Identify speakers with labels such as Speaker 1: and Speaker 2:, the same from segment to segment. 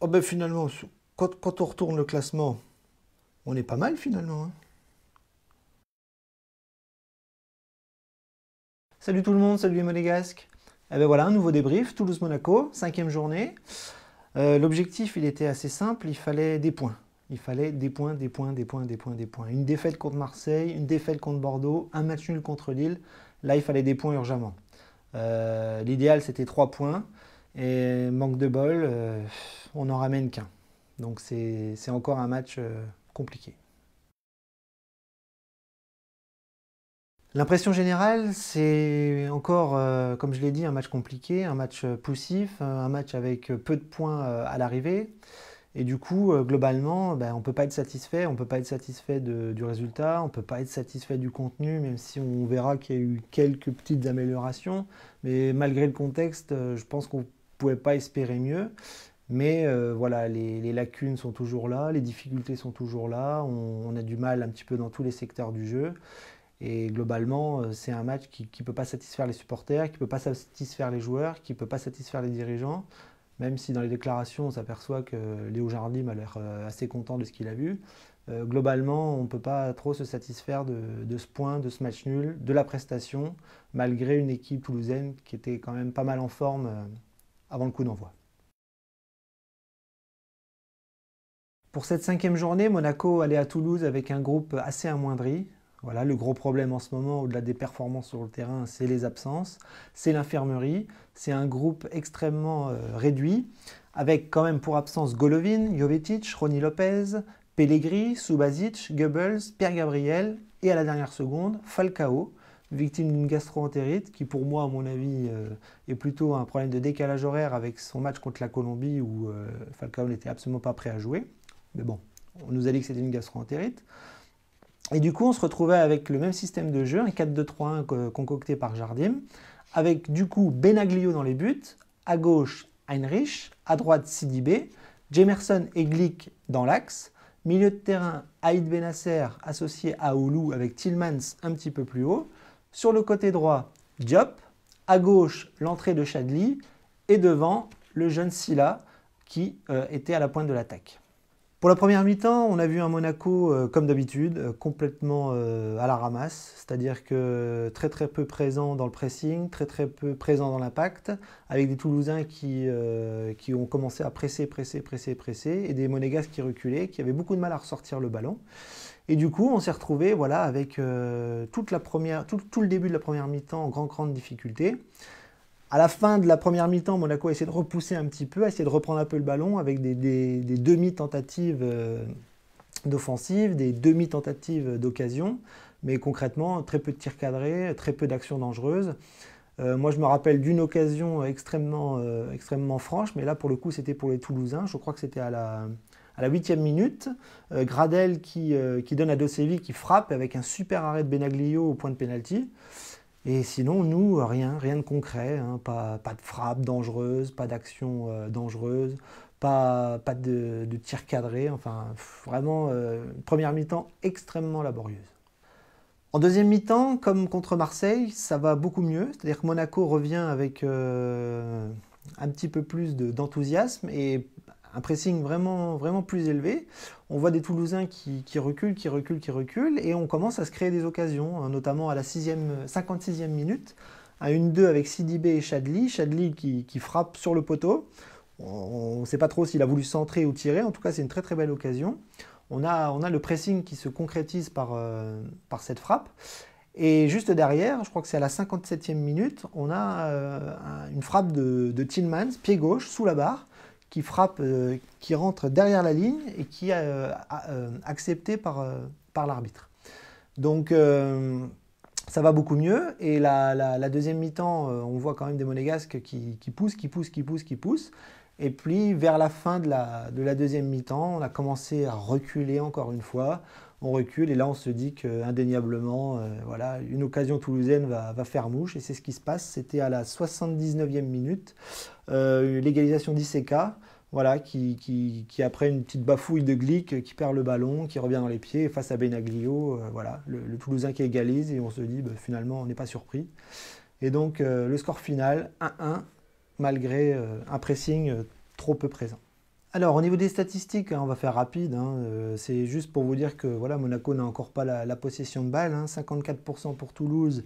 Speaker 1: Oh ben finalement, quand on retourne le classement, on est pas mal finalement, hein. Salut tout le monde, salut les Monégasques. Eh ben voilà, un nouveau débrief, Toulouse-Monaco, cinquième journée. L'objectif, il était assez simple, il fallait des points. Il fallait des points, des points, des points, des points, des points. Une défaite contre Marseille, une défaite contre Bordeaux, un match nul contre Lille. Là, il fallait des points urgemment. L'idéal, c'était 3 points. Et manque de bol, on n'en ramène qu'un. Donc c'est encore un match compliqué. L'impression générale, c'est encore, comme je l'ai dit, un match compliqué, un match poussif, un match avec peu de points à l'arrivée. Et du coup, globalement, ben, on ne peut pas être satisfait. On ne peut pas être satisfait du résultat, on ne peut pas être satisfait du contenu, même si on verra qu'il y a eu quelques petites améliorations. Mais malgré le contexte, je pense qu'on ne pouvait pas espérer mieux. Mais voilà, les lacunes sont toujours là, les difficultés sont toujours là. On a du mal un petit peu dans tous les secteurs du jeu. Et globalement, c'est un match qui ne peut pas satisfaire les supporters, qui ne peut pas satisfaire les joueurs, qui ne peut pas satisfaire les dirigeants, même si dans les déclarations, on s'aperçoit que Léo Jardim a l'air assez content de ce qu'il a vu. Globalement, on ne peut pas trop se satisfaire de ce point, de ce match nul, de la prestation, malgré une équipe toulousaine qui était quand même pas mal en forme avant le coup d'envoi. Pour cette cinquième journée, Monaco allait à Toulouse avec un groupe assez amoindri. Voilà, le gros problème en ce moment, au-delà des performances sur le terrain, c'est les absences, c'est l'infirmerie. C'est un groupe extrêmement réduit, avec quand même pour absence Golovin, Jovetic, Rony Lopez, Pellegrini, Subasic, Goebbels, Pierre Gabriel et à la dernière seconde, Falcao, victime d'une gastro-entérite qui pour moi, à mon avis, est plutôt un problème de décalage horaire avec son match contre la Colombie où Falcao n'était absolument pas prêt à jouer. Mais bon, on nous a dit que c'était une gastro-entérite. Et du coup, on se retrouvait avec le même système de jeu, un 4-2-3-1 concocté par Jardim, avec du coup Benaglio dans les buts, à gauche Heinrich, à droite Sidibé, Jemerson et Glick dans l'axe, milieu de terrain Aïd Benasser associé à Oulou avec Tillmans un petit peu plus haut, sur le côté droit Diop, à gauche l'entrée de Chadli et devant le jeune Silla qui était à la pointe de l'attaque. Pour la première mi-temps, on a vu un Monaco, comme d'habitude, complètement à la ramasse, c'est-à-dire que très très peu présent dans le pressing, très très peu présent dans l'impact, avec des Toulousains qui ont commencé à presser, presser, presser, presser, et des Monégasques qui reculaient, qui avaient beaucoup de mal à ressortir le ballon. Et du coup, on s'est retrouvé voilà, avec tout le début de la première mi-temps en grande difficulté. À la fin de la première mi-temps, Monaco a essayé de repousser un petit peu, a essayé de reprendre un peu le ballon avec des demi-tentatives d'offensive, des demi-tentatives d'occasion, mais concrètement, très peu de tirs cadrés, très peu d'actions dangereuses. Moi, je me rappelle d'une occasion extrêmement franche, mais là, pour le coup, c'était pour les Toulousains. Je crois que c'était à la 8e minute. Gradel qui donne à Dosevi, qui frappe avec un super arrêt de Benaglio au point de pénalty. Et sinon, nous, rien de concret, hein, pas de frappe dangereuse, pas d'action dangereuse, pas de tir cadré, enfin vraiment première mi-temps extrêmement laborieuse. En deuxième mi-temps, comme contre Marseille, ça va beaucoup mieux, c'est-à-dire que Monaco revient avec un petit peu plus d'enthousiasme et un pressing vraiment plus élevé. On voit des Toulousains qui reculent, et on commence à se créer des occasions, hein, notamment à la 56e minute, à 1-2 avec Sidibé et Chadli. Chadli qui frappe sur le poteau. On ne sait pas trop s'il a voulu centrer ou tirer, en tout cas c'est une très très belle occasion. On a le pressing qui se concrétise par cette frappe. Et juste derrière, je crois que c'est à la 57e minute, on a une frappe de Tillmans, pied gauche, sous la barre, qui frappe, qui rentre derrière la ligne et qui est accepté par l'arbitre. Donc ça va beaucoup mieux. Et la deuxième mi-temps, on voit quand même des Monégasques qui poussent. Et puis vers la fin de la deuxième mi-temps, on a commencé à reculer encore une fois. On recule et là on se dit qu'indéniablement, voilà, une occasion toulousaine va faire mouche et c'est ce qui se passe. C'était à la 79e minute, l'égalisation d'Iseka, voilà, qui après une petite bafouille de Glick, qui perd le ballon, qui revient dans les pieds face à Benaglio, voilà, le Toulousain qui égalise et on se dit finalement on n'est pas surpris. Et donc le score final 1-1 malgré un pressing trop peu présent. Alors, au niveau des statistiques, hein, on va faire rapide, hein, c'est juste pour vous dire que voilà, Monaco n'a encore pas la possession de balle, hein, 54% pour Toulouse,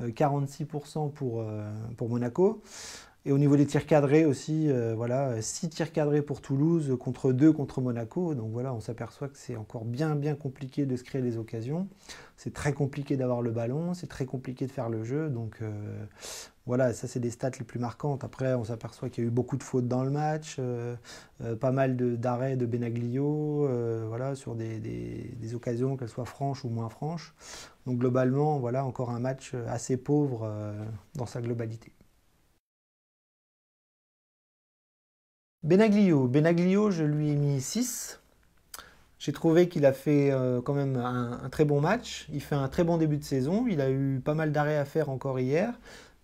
Speaker 1: 46% pour Monaco. Et au niveau des tirs cadrés aussi, voilà, 6 tirs cadrés pour Toulouse contre 2 contre Monaco. Donc voilà, on s'aperçoit que c'est encore bien compliqué de se créer des occasions. C'est très compliqué d'avoir le ballon, c'est très compliqué de faire le jeu. Donc voilà, ça c'est des stats les plus marquantes. Après, on s'aperçoit qu'il y a eu beaucoup de fautes dans le match, pas mal d'arrêts de Benaglio, voilà, sur des occasions, qu'elles soient franches ou moins franches. Donc globalement, voilà, encore un match assez pauvre dans sa globalité. Benaglio, je lui ai mis 6. J'ai trouvé qu'il a fait quand même un très bon match. Il fait un très bon début de saison. Il a eu pas mal d'arrêts à faire encore hier.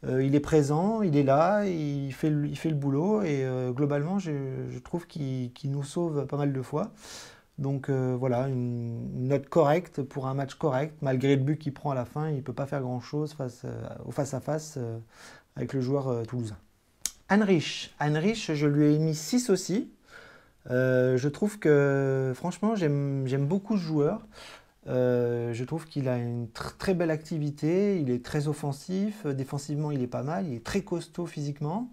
Speaker 1: Il est présent, il est là, il fait le boulot et globalement, je trouve qu'il nous sauve pas mal de fois. Donc voilà, une note correcte pour un match correct. Malgré le but qu'il prend à la fin, il ne peut pas faire grand-chose au face-à-face avec le joueur toulousain. Heinrich, je lui ai mis 6 aussi. Je trouve que franchement, j'aime beaucoup ce joueur. Je trouve qu'il a une très belle activité, il est très offensif, défensivement il est pas mal, il est très costaud physiquement,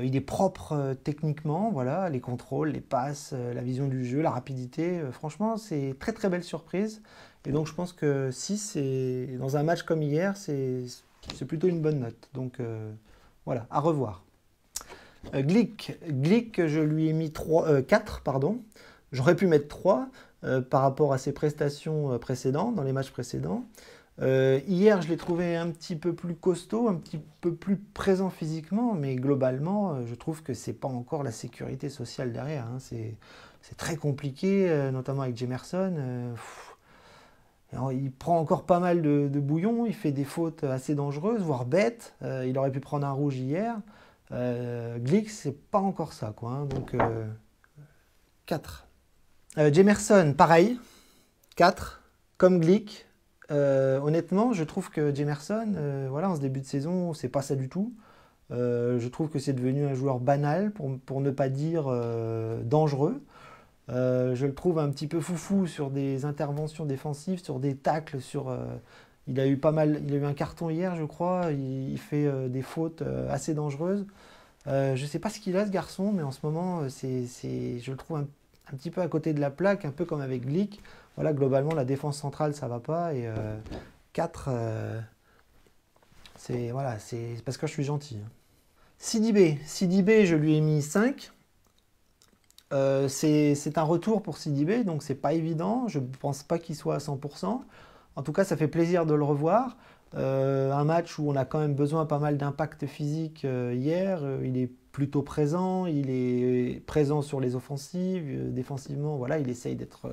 Speaker 1: il est propre techniquement, voilà, les contrôles, les passes, la vision du jeu, la rapidité, franchement c'est très belle surprise. Et donc je pense que 6, dans un match comme hier, c'est plutôt une bonne note. Donc voilà, à revoir. Glick, je lui ai mis 4, pardon. J'aurais pu mettre 3 par rapport à ses prestations précédentes, dans les matchs précédents. Hier, je l'ai trouvé un petit peu plus costaud, un petit peu plus présent physiquement, mais globalement, je trouve que c'est pas encore la sécurité sociale derrière, hein. C'est très compliqué, notamment avec Jemerson. Alors, il prend encore pas mal de bouillon, il fait des fautes assez dangereuses, voire bêtes. Il aurait pu prendre un rouge hier. Glick, c'est pas encore ça, quoi, hein. Donc 4. Jemerson, pareil, 4. Comme Glick. Honnêtement, je trouve que Jemerson, voilà, en ce début de saison, c'est pas ça du tout. Je trouve que c'est devenu un joueur banal, pour ne pas dire dangereux. Je le trouve un petit peu foufou sur des interventions défensives, sur des tacles, il a eu il a eu un carton hier, je crois. Il fait des fautes assez dangereuses. Je ne sais pas ce qu'il a, ce garçon, mais en ce moment, je le trouve un petit peu à côté de la plaque, un peu comme avec Glick. Voilà, globalement, la défense centrale, ça va pas. Et 4, voilà, c'est parce que je suis gentil, hein. Sidibé, je lui ai mis 5. C'est un retour pour Sidibé, donc c'est pas évident. Je ne pense pas qu'il soit à 100%. En tout cas, ça fait plaisir de le revoir. Un match où on a quand même besoin pas mal d'impact physique hier. Il est plutôt présent, il est présent sur les offensives, défensivement, voilà, il essaye d'être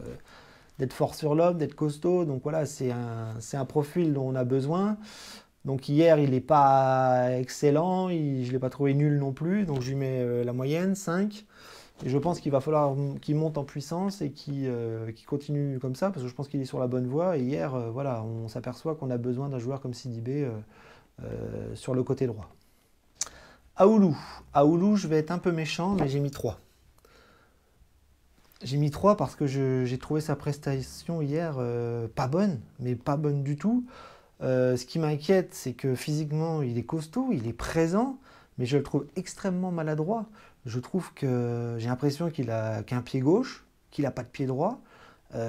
Speaker 1: fort sur l'homme, d'être costaud. Donc voilà, c'est un profil dont on a besoin. Donc hier, il n'est pas excellent, je ne l'ai pas trouvé nul non plus, donc je lui mets la moyenne, 5. Et je pense qu'il va falloir qu'il monte en puissance et qu'il continue comme ça, parce que je pense qu'il est sur la bonne voie. Et hier, voilà, on s'aperçoit qu'on a besoin d'un joueur comme Sidibé sur le côté droit. Aoulou, je vais être un peu méchant, mais j'ai mis 3. J'ai mis 3 parce que j'ai trouvé sa prestation hier pas bonne, mais pas bonne du tout. Ce qui m'inquiète, c'est que physiquement, il est costaud, il est présent, mais je le trouve extrêmement maladroit. Je trouve que j'ai l'impression qu'il a qu'un pied gauche, qu'il n'a pas de pied droit,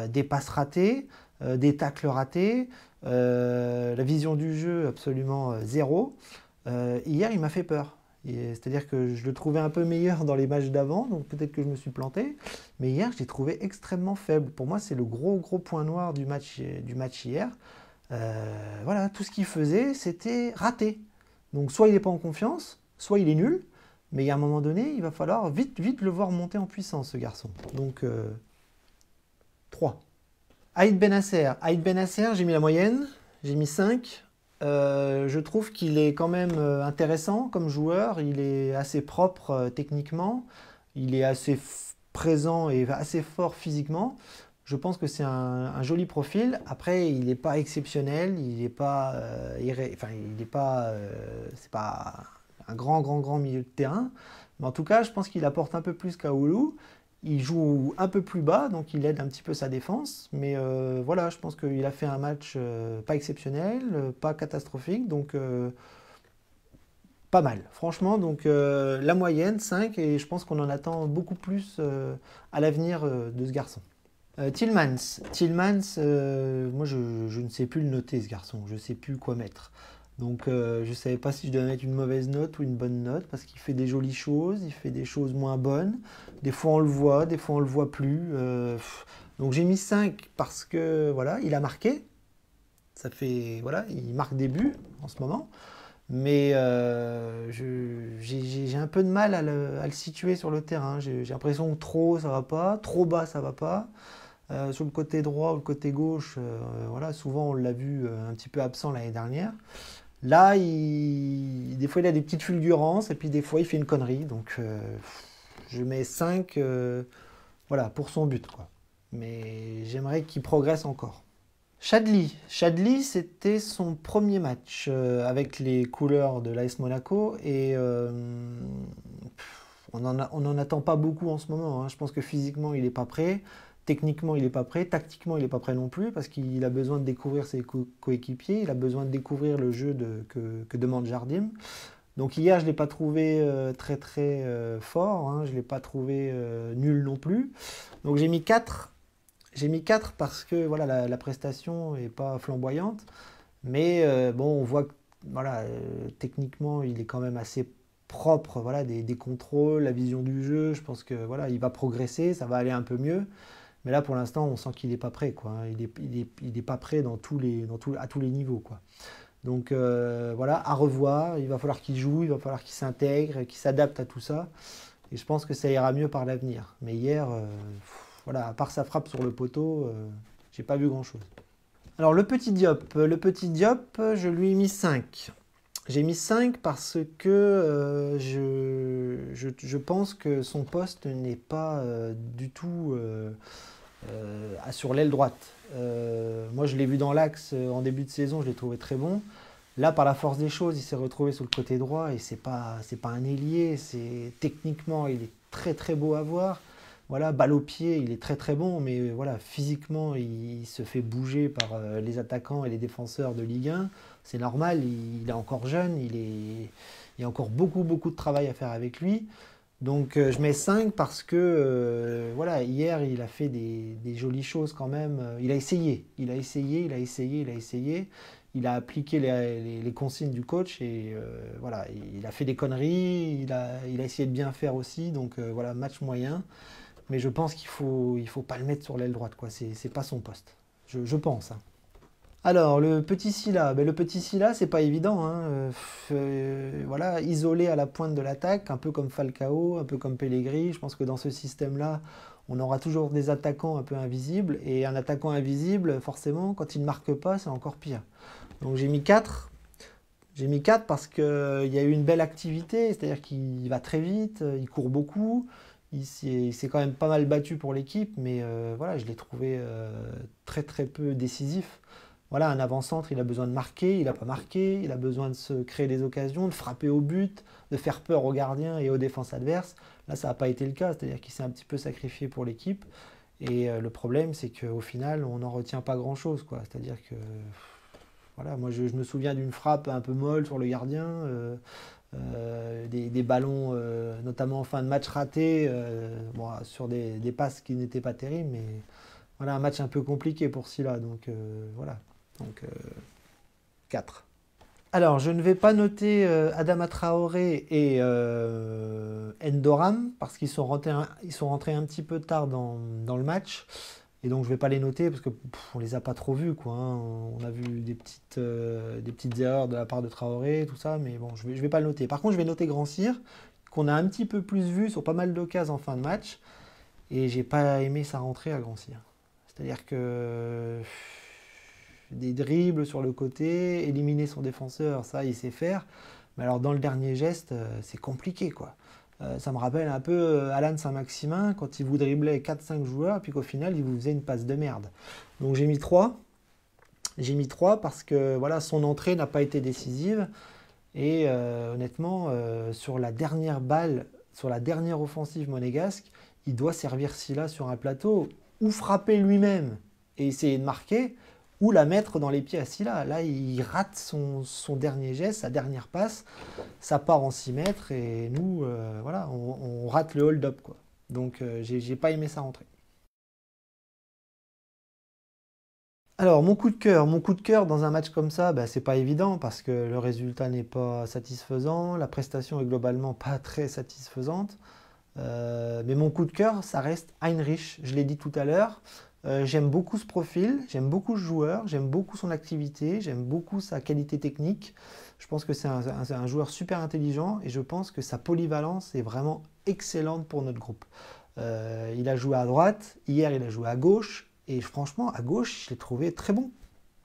Speaker 1: des passes ratées, des tacles ratés, la vision du jeu absolument zéro. Hier, il m'a fait peur. C'est-à-dire que je le trouvais un peu meilleur dans les matchs d'avant, donc peut-être que je me suis planté. Mais hier, je l'ai trouvé extrêmement faible. Pour moi, c'est le gros point noir du match hier. Voilà, tout ce qu'il faisait, c'était raté. Donc soit il n'est pas en confiance, soit il est nul, mais il y a un moment donné, il va falloir vite le voir monter en puissance, ce garçon. Donc 3. Aïd Benasser, j'ai mis la moyenne, j'ai mis 5. Je trouve qu'il est quand même intéressant comme joueur, il est assez propre techniquement, il est assez présent et assez fort physiquement. Je pense que c'est un joli profil. Après, il n'est pas exceptionnel, il n'est pas, c'est pas un grand milieu de terrain. Mais en tout cas, je pense qu'il apporte un peu plus qu'Aoulou. Il joue un peu plus bas, donc il aide un petit peu sa défense. Mais voilà, je pense qu'il a fait un match pas exceptionnel, pas catastrophique, donc pas mal. Franchement, donc la moyenne, 5, et je pense qu'on en attend beaucoup plus à l'avenir de ce garçon. Tillmans, moi je ne sais plus le noter ce garçon, je ne sais plus quoi mettre. Donc je ne savais pas si je devais mettre une mauvaise note ou une bonne note, parce qu'il fait des jolies choses, il fait des choses moins bonnes. Des fois on le voit, des fois on le voit plus. Donc j'ai mis 5 parce que voilà, il a marqué. Ça fait, voilà, il marque des buts en ce moment. Mais j'ai un peu de mal à le situer sur le terrain. J'ai l'impression que trop ça va pas, trop bas ça va pas. Sur le côté droit ou le côté gauche, voilà, souvent on l'a vu un petit peu absent l'année dernière. Là, des fois il a des petites fulgurances et puis des fois il fait une connerie. Donc je mets 5 voilà, pour son but, quoi. Mais j'aimerais qu'il progresse encore. Chadli, c'était son premier match avec les couleurs de l'AS Monaco et on n'en attend pas beaucoup en ce moment, hein. Je pense que physiquement il n'est pas prêt, techniquement il n'est pas prêt, tactiquement il n'est pas prêt non plus parce qu'il a besoin de découvrir ses coéquipiers, il a besoin de découvrir le jeu que demande Jardim. Donc hier je ne l'ai pas trouvé très très fort, hein, je ne l'ai pas trouvé nul non plus. Donc j'ai mis 4. J'ai mis 4 parce que voilà, la prestation n'est pas flamboyante. Mais bon, on voit que voilà, techniquement, il est quand même assez propre. Voilà, des contrôles, la vision du jeu. Je pense que voilà, il va progresser, ça va aller un peu mieux. Mais là, pour l'instant, on sent qu'il n'est pas prêt, quoi. Il est pas prêt à tous les niveaux, quoi. Donc voilà, à revoir. Il va falloir qu'il joue, il va falloir qu'il s'intègre, qu'il s'adapte à tout ça. Et je pense que ça ira mieux par l'avenir. Mais hier, voilà, à part sa frappe sur le poteau, j'ai pas vu grand-chose. Alors le petit Diop, je lui ai mis 5. J'ai mis 5 parce que je pense que son poste n'est pas du tout sur l'aile droite. Moi, je l'ai vu dans l'axe en début de saison, je l'ai trouvé très bon. Là, par la force des choses, il s'est retrouvé sur le côté droit et c'est pas un ailier. Techniquement, il est très très beau à voir. Voilà, balle au pied, il est très très bon, mais voilà, physiquement, il se fait bouger par les attaquants et les défenseurs de Ligue 1. C'est normal, il est encore jeune, il y a encore beaucoup beaucoup de travail à faire avec lui. Donc je mets 5 parce que voilà, hier il a fait des jolies choses quand même. Il a essayé, il a essayé, il a essayé, il a essayé. Il a appliqué les consignes du coach et voilà, il a fait des conneries, il a essayé de bien faire aussi. Donc voilà, match moyen. Mais je pense qu'il faut pas le mettre sur l'aile droite, quoi. C'est pas son poste. Je pense, hein. Alors, le petit Sylla, ben, le petit Sylla, c'est pas évident, hein. Voilà, isolé à la pointe de l'attaque, un peu comme Falcao, un peu comme Pellegrini. Je pense que dans ce système-là, on aura toujours des attaquants un peu invisibles. Et un attaquant invisible, forcément, quand il ne marque pas, c'est encore pire. Donc j'ai mis 4. J'ai mis 4 parce qu'il y a eu une belle activité, c'est-à-dire qu'il va très vite, il court beaucoup. Il s'est quand même pas mal battu pour l'équipe, mais voilà, je l'ai trouvé très très peu décisif. Voilà, un avant-centre, il a besoin de marquer, il n'a pas marqué, il a besoin de se créer des occasions, de frapper au but, de faire peur aux gardiens et aux défenses adverses. Là, ça n'a pas été le cas, c'est-à-dire qu'il s'est un petit peu sacrifié pour l'équipe. Et le problème, c'est qu'au final, on n'en retient pas grand-chose, quoi. C'est-à-dire que, voilà, moi, je me souviens d'une frappe un peu molle sur le gardien, des ballons, notamment en fin de match ratés, bon, sur des passes qui n'étaient pas terribles, mais voilà, un match un peu compliqué pour Sylla, donc voilà. Donc 4. Alors, je ne vais pas noter Adama Traoré et Endoram parce qu'ils sont rentrés un petit peu tard dans le match. Et donc, je ne vais pas les noter parce qu'on ne les a pas trop vus, quoi, hein. On a vu des petites erreurs de la part de Traoré, tout ça, mais bon, je vais pas le noter. Par contre, je vais noter Grand Cyr, qu'on a un petit peu plus vu sur pas mal d'occasions en fin de match. Et j'ai pas aimé sa rentrée à Grand Cyr. C'est-à-dire que des dribbles sur le côté, éliminer son défenseur, ça il sait faire. Mais alors dans le dernier geste, c'est compliqué, quoi. Ça me rappelle un peu Alan Saint-Maximin quand il vous driblait 4-5 joueurs et puis qu'au final il vous faisait une passe de merde. Donc j'ai mis 3. J'ai mis 3 parce que voilà, son entrée n'a pas été décisive. Et honnêtement, sur la dernière balle, sur la dernière offensive monégasque, il doit servir Scylla sur un plateau, ou frapper lui-même et essayer de marquer, ou la mettre dans les pieds à Scylla. Là, il rate son dernier geste, sa dernière passe, ça part en 6 mètres, et nous, voilà, on rate le hold-up, quoi. Donc, j'ai pas aimé ça rentrer. Alors, mon coup de cœur dans un match comme ça, bah, c'est pas évident parce que le résultat n'est pas satisfaisant, la prestation est globalement pas très satisfaisante. Mais mon coup de cœur, ça reste Heinrich, je l'ai dit tout à l'heure. J'aime beaucoup ce profil, j'aime beaucoup ce joueur, j'aime beaucoup son activité, j'aime beaucoup sa qualité technique. Je pense que c'est un joueur super intelligent et je pense que sa polyvalence est vraiment excellente pour notre groupe. Il a joué à droite, hier il a joué à gauche, et franchement, à gauche, je l'ai trouvé très bon,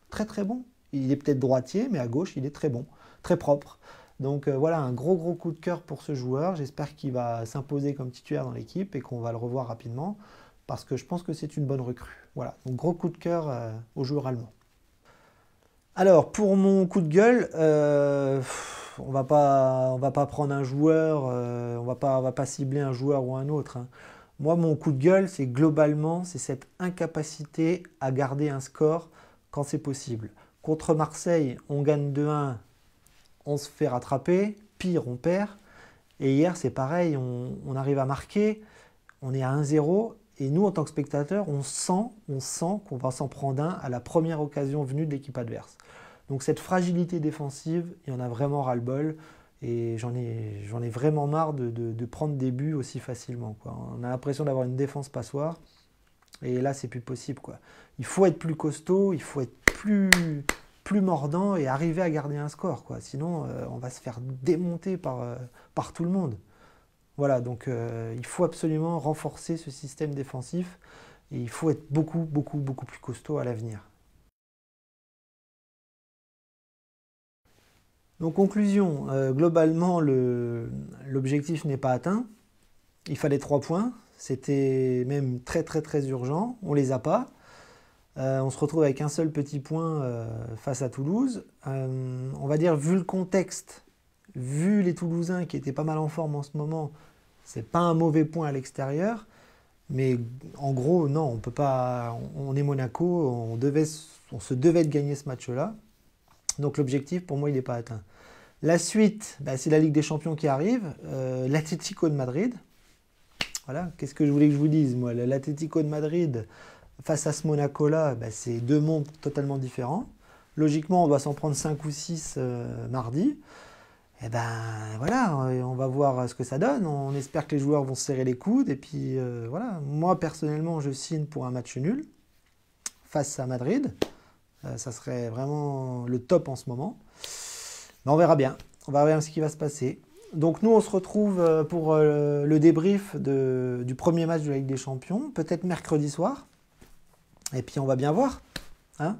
Speaker 1: très très bon. Il est peut-être droitier, mais à gauche, il est très bon, très propre. Donc voilà, un gros gros coup de cœur pour ce joueur. J'espère qu'il va s'imposer comme titulaire dans l'équipe et qu'on va le revoir rapidement, parce que je pense que c'est une bonne recrue. Voilà, donc gros coup de cœur au joueur allemand. Alors, pour mon coup de gueule, on va pas prendre un joueur, on va pas cibler un joueur ou un autre, hein. Moi, mon coup de gueule, c'est globalement, c'est cette incapacité à garder un score quand c'est possible. Contre Marseille, on gagne 2-1, on se fait rattraper, pire, on perd. Et hier, c'est pareil, on arrive à marquer, on est à 1-0, et nous, en tant que spectateurs, on sent qu'on va s'en prendre un à la première occasion venue de l'équipe adverse. Donc cette fragilité défensive, il y en a vraiment ras-le-bol, et j'en ai vraiment marre de prendre des buts aussi facilement, quoi. On a l'impression d'avoir une défense passoire, et là, c'est plus possible, quoi. Il faut être plus costaud, il faut être plus mordant et arriver à garder un score, quoi. Sinon, on va se faire démonter par tout le monde. Voilà, donc il faut absolument renforcer ce système défensif et il faut être beaucoup plus costaud à l'avenir. Donc conclusion, globalement l'objectif n'est pas atteint. Il fallait 3 points, c'était même très urgent, on les a pas. On se retrouve avec un seul petit point face à Toulouse. On va dire, vu le contexte, vu les Toulousains qui étaient pas mal en forme en ce moment, c'est pas un mauvais point à l'extérieur. Mais en gros, non, on peut pas. On est Monaco, on se devait de gagner ce match-là. Donc l'objectif, pour moi, il n'est pas atteint. La suite, bah, c'est la Ligue des Champions qui arrive. L'Atlético de Madrid. Voilà, qu'est-ce que je voulais que je vous dise, moi? L'Atlético de Madrid, face à ce Monaco-là, bah, c'est deux mondes totalement différents. Logiquement, on doit s'en prendre 5 ou 6 mardi. Et ben voilà, on va voir ce que ça donne. On espère que les joueurs vont se serrer les coudes. Et puis voilà, moi personnellement, je signe pour un match nul face à Madrid. Ça serait vraiment le top en ce moment. Mais on verra bien. On verra bien ce qui va se passer. Donc nous, on se retrouve pour le débrief du premier match de la Ligue des Champions, peut-être mercredi soir. Et puis on va bien voir, hein.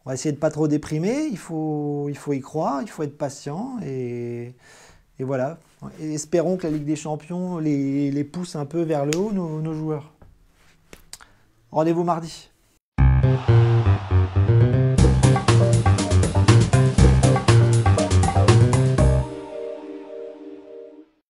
Speaker 1: On va essayer de ne pas trop déprimer, il faut y croire, il faut être patient et voilà. Et espérons que la Ligue des Champions les pousse un peu vers le haut, nos joueurs. Rendez-vous mardi.